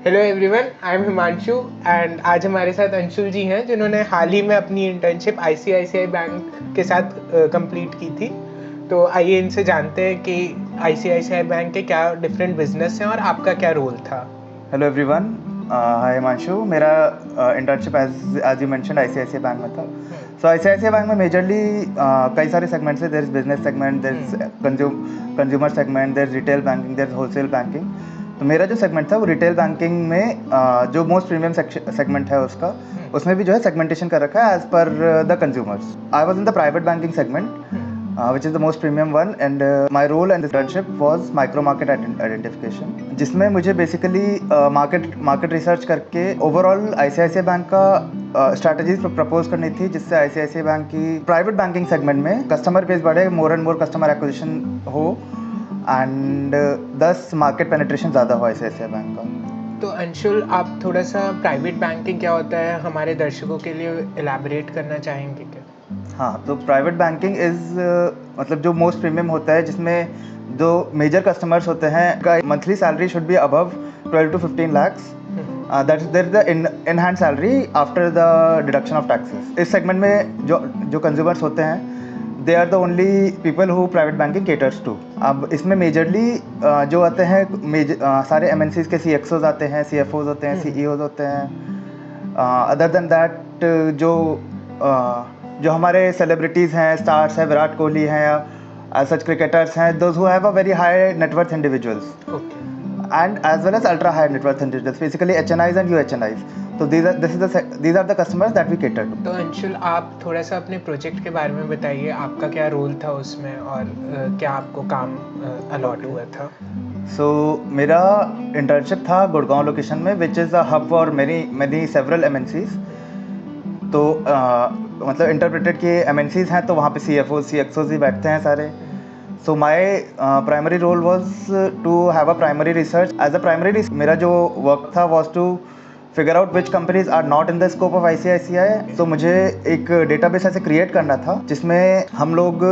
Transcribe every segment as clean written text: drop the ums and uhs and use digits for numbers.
Hello everyone, I am Himanshu and आज हमारे साथ अंशुल जी हैं जिन्होंने हाल ही में अपनी इंटर्नशिप आईसीआईसीआई बैंक के साथ कंप्लीट की थी। तो आइए इनसे जानते हैं कि आईसीआईसीआई बैंक के क्या डिफरेंट बिजनेस हैं और आपका क्या रोल था। Hello everyone, hi Himanshu. मेरा internship as you mentioned ICICI bank में था। सो आईसीआईसीआई बैंक में मेजरली कई सारे सेगमेंट्स है। There is business segment, there is consumer segment, there is retail banking, there is wholesale banking. तो मेरा जो सेगमेंट था वो रिटेल बैंकिंग में जो मोस्ट प्रीमियम सेगमेंट है उसमें भी जो है सेगमेंटेशन कर रखा है as per the consumers. I was in the private banking segment which is the most premium one, and my role in this internship was micro market identification, जिसमें मुझे बेसिकली मार्केट रिसर्च करके overall ICICI bank का strategies propose करनी थी, जिससे ICICI bank की private banking segment में customer base बढ़े, more and more customer acquisition हो एंड 10 मार्केट पेनिट्रेशन ज़्यादा हो आईसीआईसीआई बैंक का। तो अंशुल, आप थोड़ा सा प्राइवेट बैंकिंग क्या होता है हमारे दर्शकों के लिए एलैबोरेट करना चाहेंगे क्या? हाँ, तो प्राइवेट बैंकिंग मतलब जो मोस्ट प्रीमियम होता है, जिसमें जो मेजर कस्टमर्स होते हैं का monthly salary should be above 12 to 15 lakhs। That is there the in hand salary after the deduction of taxes. इस सेगमेंट में जो कंज्यूमर्स होते हैं, they are the only people who private banking caters to. अब इसमें majorly जो आते हैं सारे एमएनसीज के सीएक्सओज आते हैं, सीएफओज होते हैं, सीईओज होते हैं। अदर देन दैट जो हमारे सेलिब्रिटीज़ हैं, स्टार्स हैं, विराट कोहली हैं या सच क्रिकेटर्स हैं, those who have a very high net worth individuals and as well as ultra high net worth individuals, basically HNIs and UHNIs. So these are the customers that we cater to. तो अंशुल, आप थोड़ा सा अपने project के बारे में बताइए, आपका क्या रोल था उसमें और क्या आपको काम अलॉट हुआ था? सो मेरा इंटर्नशिप था गुड़गांव लोकेशन में, which is a hub for many several MNCs. तो मतलब इंटरप्रेटेड के एमएनसीज हैं, तो वहाँ पे सीएफओ सीएक्सओज ही बैठते हैं सारे। So my primary role was to have a primary research. As a primary मेरा जो work था was to figure out which companies are not in the scope of ICICI. So मुझे एक database ऐसे create करना था जिसमें हम लोग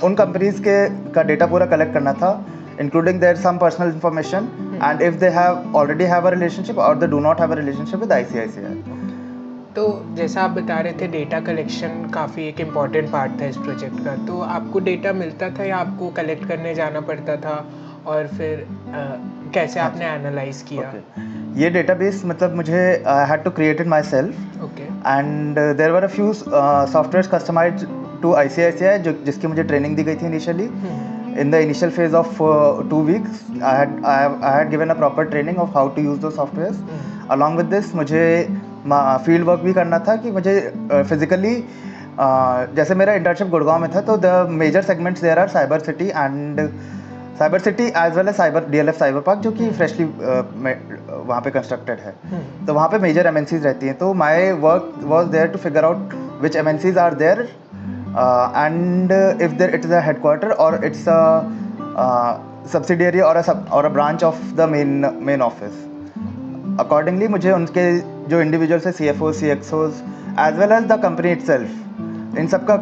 उन companies का data पूरा collect करना था, including their some personal information, and if they already have a relationship or they do not have a relationship with ICICI. तो जैसा आप बता रहे थे, डेटा कलेक्शन काफ़ी एक इम्पॉर्टेंट पार्ट था इस प्रोजेक्ट का। तो आपको डेटा मिलता था या आपको कलेक्ट करने जाना पड़ता था, और फिर कैसे आपने एनालाइज किया? ये डेटाबेस मतलब मुझे I had to create it my self. And there were a few software customised to ICICI जिसकी मुझे ट्रेनिंग दी गई थी initially. In the initial phase of 2 weeks, I had given a proper training of how to use those softwares. Along with this, मुझे field work भी करना था कि मुझे फिजिकली जैसे मेरा इंटर्नशिप गुड़गांव में था, तो the major segments there are cyber city as well as DLF cyber park, जो कि फ्रेशली वहाँ पे कंस्ट्रक्टेड है। तो वहाँ पे मेजर एमएनसीज रहती हैं। तो my work was there to figure out which MNCs are there and if there it is a headquarter or it's a subsidiary or a branch of the main office. Accordingly मुझे उनके जो individuals है, CFOs, CXOs as well as the company itself, इन सब का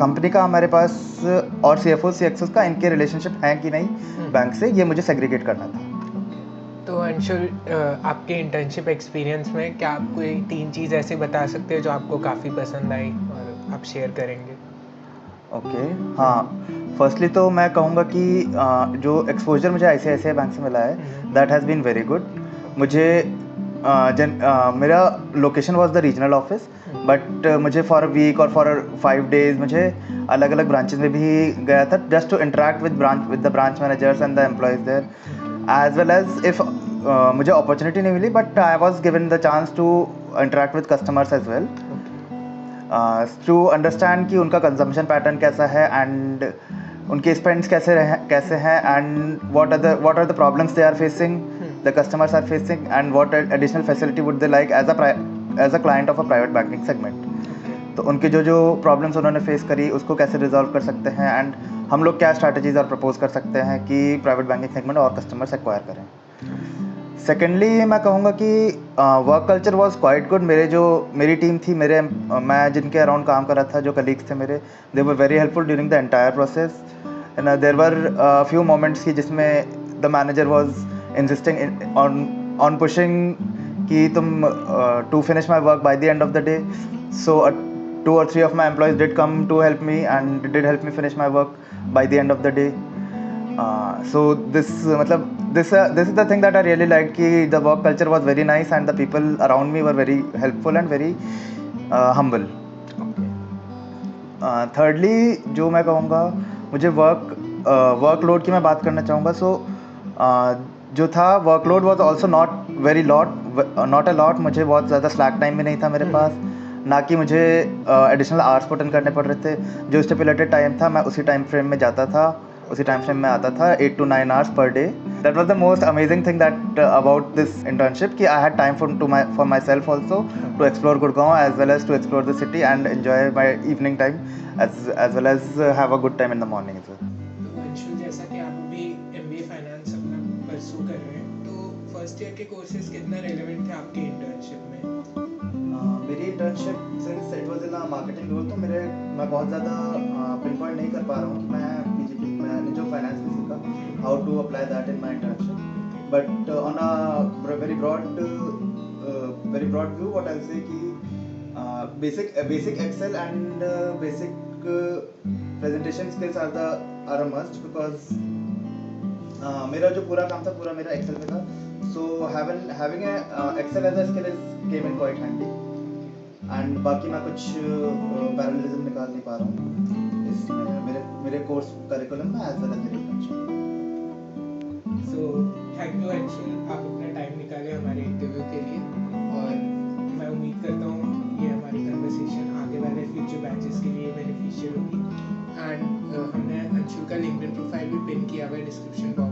company का हमारे पास और CFOs, CXOs का इनके रिलेशनशिप हैं कि नहीं बैंक से, ये मुझे सेग्रीगेट करना था। तो अंशुल, आपके इंटर्नशिप एक्सपीरियंस में क्या आप कोई 3 चीज़ ऐसे बता सकते हो जो आपको काफ़ी पसंद आई और आप शेयर करेंगे? ओके, हाँ। फर्स्टली तो मैं कहूँगा कि जो एक्सपोजर मुझे आईसीआईसीआई बैंक से मिला है, that has been very good. मुझे मेरा location was the regional office, but मुझे फॉर अ वीक और फॉर 5 days मुझे अलग अलग ब्रांचेस में भी गया था, just to interact with the branch managers and the employees there, as well as if मुझे अपॉर्चुनिटी नहीं मिली, but I was given the chance to interact with customers as well, to understand कि उनका consumption pattern कैसा है and उनके spends कैसे हैं and what are the problems they are facing, the customers are facing, and what additional facility would they like as a client of a private banking segment. तो उनके जो problems उन्होंने face करी उसको कैसे रिजॉल्व कर सकते हैं, एंड हम लोग क्या स्ट्रैटेजीज और प्रपोज कर सकते हैं कि प्राइवेट बैंकिंग सेगमेंट और कस्टमर्स एक्वायर करें। सेकेंडली मैं कहूँगा कि work culture was quite good. मेरी टीम थी, मैं जिनके अराउंड काम कर रहा था, जो कलीग्स थे मेरे, they were very helpful during the entire process. And there were few moments की जिसमें the manager was insisting on pushing कि तुम to finish my work by the end of the day. So 2 or 3 of my employees did come to help me and did help me finish my work by the end of the day. So मतलब this is the thing that I really liked कि the work culture was very nice and the people around me were very helpful and very humble. Thirdly जो मैं कहूँगा मुझे workload की मैं बात करना चाहूँगा. सो जो था workload was also not a lot. मुझे बहुत ज़्यादा स्लैक टाइम भी नहीं था मेरे पास, ना कि मुझे एडिशनल आवर्स पुट इन करने पड़ रहे थे. जो स्टिपुलेटेड टाइम था मैं उसी टाइम फ्रेम में जाता था, उसी टाइम फ्रेम में आता था. 8 to 9 hours per day. That was the most amazing thing that about this internship कि I had time for myself also to explore Gurgaon as well as to explore the city and enjoy my evening time as well as have a good time in the morning as well. तो अंशुल, जैसा कि आप अभी MBA finance अपना परसू कर रहे हैं, तो फर्स्ट ईयर के कोर्सेज कितना रेलेवेंट थे आपके इंटर्नशिप में? मेरी internship since it was in a marketing role, तो मैं बहुत ज़्यादा पिन पॉइंट नहीं कर पा रहा हूँ कि मैंने जो फाइनेंस में सीखा how to apply that in my internship. But on a very broad view what I will say कि basic excel and basic presentation skills are a must because मेरा जो पूरा काम था पूरा मेरा एक्सेल में था. So having Excel as a skill came in quite handy. And बाकी मैं कुछ पैरेललिज्म निकाल नहीं पा रहा हूँ इसमें मेरे कोर्स करिकुलम में एज वेल एज मेरे internship. So thank you Anshul, आप अपना टाइम निकाले हमारे इंटरव्यू के लिए, और मैं उम्मीद करता हूँ ये हमारी कन्वर्सेशन आगे वाले फ्यूचर बैचेस के लिए बेनिफिशियल होगी. एंड हमने अंशुल का लिंक्डइन प्रोफाइल भी पिन किया हुआ है डिस्क्रिप्शन बॉक्स